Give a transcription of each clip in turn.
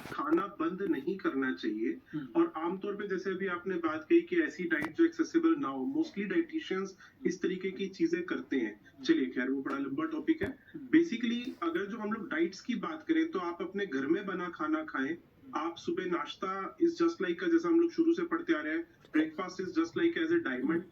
खाना बंद नहीं करना चाहिए। हुँ, और आमतौर पे जैसे अभी आपने बात कही कि ऐसी डाइट जो एक्सेसिबल ना हो, मोस्टली डाइटिशियंस इस तरीके की चीजें करते हैं। चलिए खैर वो बड़ा लंबा टॉपिक है। हुँ, बेसिकली अगर जो हम लोग डाइट्स की बात करें तो आप अपने घर में बना खाना खाएं। आप सुबह नाश्ता इज जस्ट लाइक जैसा हम लोग शुरू से पढ़ते आ रहे हैं, breakfast is just like as a uh, diamond,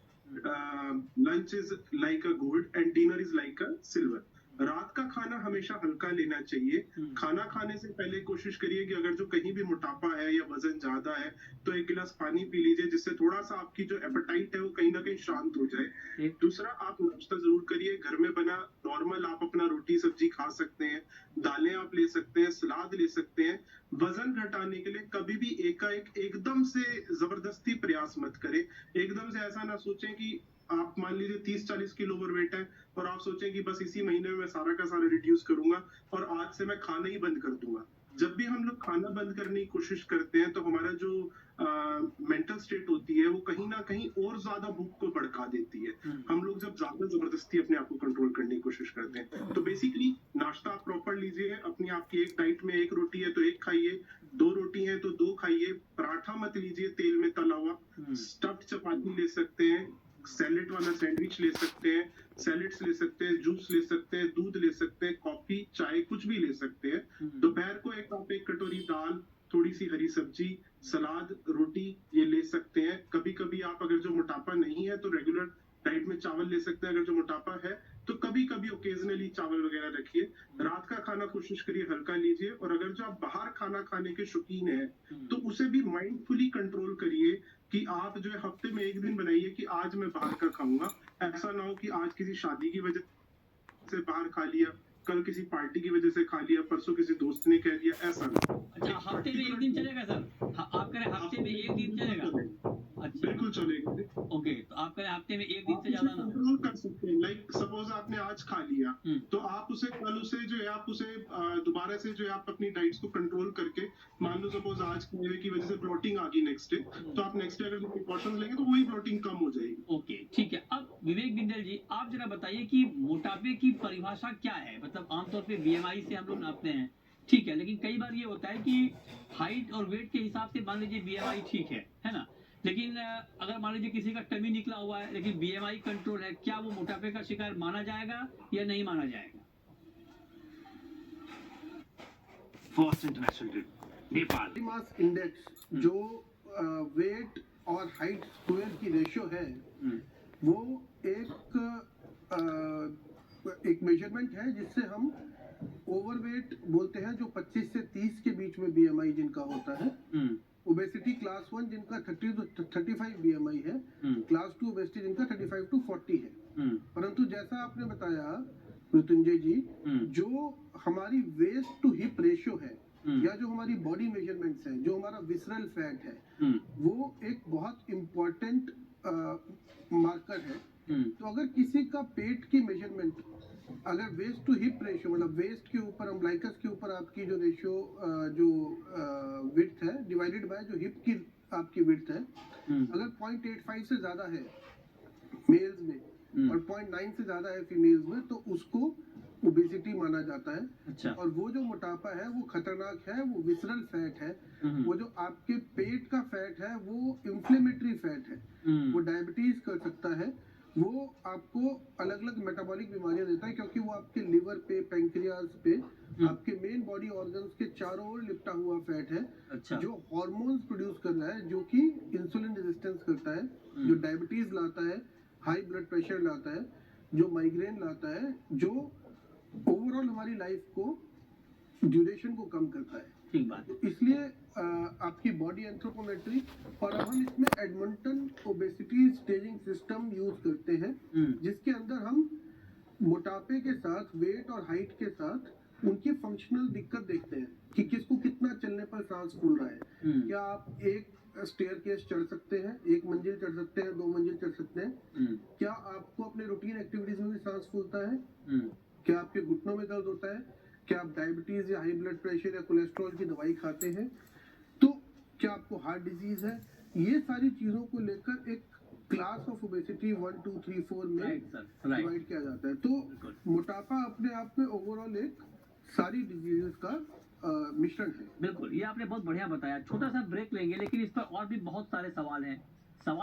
lunch is like a gold and dinner is like a silver. रात का खाना हमेशा हल्का लेना चाहिए। हुँ, खाना खाने से पहले कोशिश करिए कि अगर जो कहीं भी मोटापा है या वजन ज्यादा है तो एक गिलास पानी पी लीजिए, जिससे थोड़ा सा आपकी जो एपेटाइट है वो कहीं ना कहीं शांत हो जाए। ठीक। दूसरा, आप नाश्ता जरूर करिए घर में बना। नॉर्मल आप अपना रोटी सब्जी खा सकते हैं, दालें आप ले सकते हैं, सलाद ले सकते हैं। वजन घटाने के लिए कभी भी एकाएक एकदम से जबरदस्ती प्रयास मत करें। एकदम से ऐसा ना सोचें कि आप मान लीजिए 30-40 किलो ओवरवेट है और आप सोचें कि बस इसी महीने में मैं सारा का सारा रिड्यूस करूंगा और आज से मैं खाना ही बंद कर दूंगा। जब भी हम लोग खाना बंद करने की कोशिश करते हैं तो हमारा जो मेंटल स्टेट होती है वो कहीं ना कहीं और ज्यादा भूख को भड़का देती है। हुँ, हम लोग जब ज्यादा जबरदस्ती अपने आप को कंट्रोल करने की कोशिश करते हैं तो बेसिकली नाश्ता आप प्रॉपर लीजिए। अपनी आपकी एक डाइट में एक रोटी है तो एक खाइए, दो रोटी है तो दो खाइए। पराठा मत लीजिए तेल में तला हुआ। हुँ, स्टफ्ड चपाती ले सकते हैं, सैलेड वाला सैंडविच ले सकते हैं, सैलेड्स ले सकते हैं, जूस ले सकते हैं, दूध ले सकते हैं, कॉफी चाय कुछ भी ले सकते हैं। हुँ, दोपहर को एक आप एक कटोरी दाल, थोड़ी सी हरी सब्जी, सलाद, रोटी ये ले सकते हैं। कभी कभी आप अगर जो मोटापा नहीं है तो रेगुलर डाइट में चावल ले सकते हैं। अगर जो मोटापा है तो कभी कभी ओकेजनली चावल वगैरह रखिए। हुँ, रात का खाना कोशिश करिए हल्का लीजिए। और अगर जो आप बाहर खाना खाने के शौकीन है हुँ, तो उसे भी माइंडफुली कंट्रोल करिए कि आप जो है हफ्ते में एक दिन बनाइए कि आज मैं बाहर का खाऊंगा। ऐसा ना हो कि आज किसी शादी की वजह से बाहर खा लिया, कल किसी पार्टी की वजह से खा लिया, परसों किसी दोस्त ने कह दिया, ऐसा ना हो। अच्छा, एक हफ्ते में 1 पर्टिकुलर दिन चलेगा सर? आप कह रहे हैं हफ्ते में 1 दिन बिल्कुल चलेगा? चलेगा। अच्छा, बिल्कुल चलेगा। ओके, तो आप कह रहे हैं हफ्ते में 1 दिन आप से उसे ज़्यादा ना हो। कंट्रोल कर सकते हैं। लाइक सपोज आपने आज खा लिया हुँ, तो आप उसे कल उसे जो है आप उसे दोबारा से जो है आप अपनी डाइट्स को कंट्रोल करके, मान लो सपोज आज खाने की वजह से ब्लोटिंग आ गई नेक्स्ट डे, हुँ, तो आप नेक्स्ट डे अगर प्रिकॉशंस लेंगे तो वही ब्लोटिंग कम हो जाएगी। ओके, ठीक है। अब विवेक बिंदल जी, आप ज़रा बताइए कि मोटापे की परिभाषा क्या है? मतलब आमतौर पे बीएमआई से हम लोग नापते हैं, ठीक है, लेकिन कई बार ये होता है कि हाइट और वेट के हिसाब से मान लीजिए बीएमआई ठीक है ना? लेकिन अगर मान लीजिए किसी का टमी निकला हुआ है लेकिन बीएमआई कंट्रोल है, क्या वो मोटापे का शिकार माना जाएगा या नहीं माना जाएगा? First international trip Nepal. Body mass index हुँ, जो वेट और हाइट स्क्वायर की रेशियो है हुँ, वो एक मेजरमेंट है जिससे हम ओवरवेट बोलते हैं, जो 25 से 30 के बीच में बीएमआई जिनका होता है। हुँ, ओबेसिटी क्लास 1 जिनका 30 टू 35 बीएमआई है। हुँ, क्लास 2 ओबेसिटी जिनका 35 टू 40 है। हुँ, परंतु जैसा आपने बताया मृत्युंजय जी, हुँ, जो हमारी वेस्ट टू हिप रेशियो है हुँ, या जो हमारी बॉडी मेजरमेंट्स है, जो हमारा विसरल फैट है, हुँ, वो एक बहुत इम्पोर्टेंट मार्कर है। हुँ, तो अगर किसी का पेट की मेजरमेंट अगर वेस्ट टू हिप रेशियो, मतलब वेस्ट के ऊपर अम्ब्लाइकस के ऊपर आपकी जो रेशियो जो विड्थ है डिवाइडेड बाय जो हिप की आपकी विड्थ है, हुँ, अगर 0.85 से ज़्यादा है मेल्स में और 0.9 से ज़्यादा है फीमेल्स में, तो उसको ओबेसिटी माना जाता है। अच्छा, और वो जो मोटापा है वो खतरनाक है, वो विसरल फैट है। हुँ, वो जो आपके पेट का फैट है वो इंफ्लेमेटरी फैट है, वो हुँ, डायबिटीज कर सकता है, वो आपको अलग अलग मेटाबॉलिक बीमारियां देता है, क्योंकि वो आपके लिवर पे, पैंक्रियाज पे, हुँ, आपके मेन बॉडी ऑर्गन्स के चारों ओर लिपटा हुआ फैट है, अच्छा, जो हॉर्मोन्स प्रोड्यूस कर रहा है, जो कि इंसुलिन रेजिस्टेंस करता है, जो डायबिटीज लाता है, हाई ब्लड प्रेशर लाता है, जो माइग्रेन लाता है, जो ओवरऑल हमारी लाइफ को ड्यूरेशन को कम करता है। ठीक बात है। तो इसलिए आपकी बॉडी एंथ्रोपोमेट्री, और अब हम इसमें Edmonton obesity staging system use करते हैं, हुँ, जिसके अंदर हम मोटापे के साथ, वेट और हाइट के साथ उनकी फंक्शनल दिक्कत देखते हैं कि किसको कितना चलने पर सांस फूल रहा है। हुँ, क्या आप एक स्टेयर केस चढ़ सकते हैं, एक मंजिल चढ़ सकते हैं, 2 मंजिल चढ़ सकते हैं? हुँ, क्या आपको अपने रूटीन एक्टिविटीज में भी सांस फूलता है? हुँ, क्या आपके घुटनों में दर्द होता है? क्या आप डायबिटीज या हाई ब्लड प्रेशर या कोलेस्ट्रॉल की दवाई खाते हैं? तो क्या आपको हार्ट डिजीज है? ये सारी चीजों को लेकर एक क्लास ऑफ ओबेसिटी 1 2 3 4 में राइट सर, राइट, डिवाइड किया जाता है। तो बिल्कुल। मोटापा अपने आप में ओवरऑल एक सारी डिजीजेस का मिश्रण है। बिल्कुल, ये आपने बहुत बढ़िया बताया। छोटा सा ब्रेक लेंगे, लेकिन इस पर और भी बहुत सारे सवाल हैं।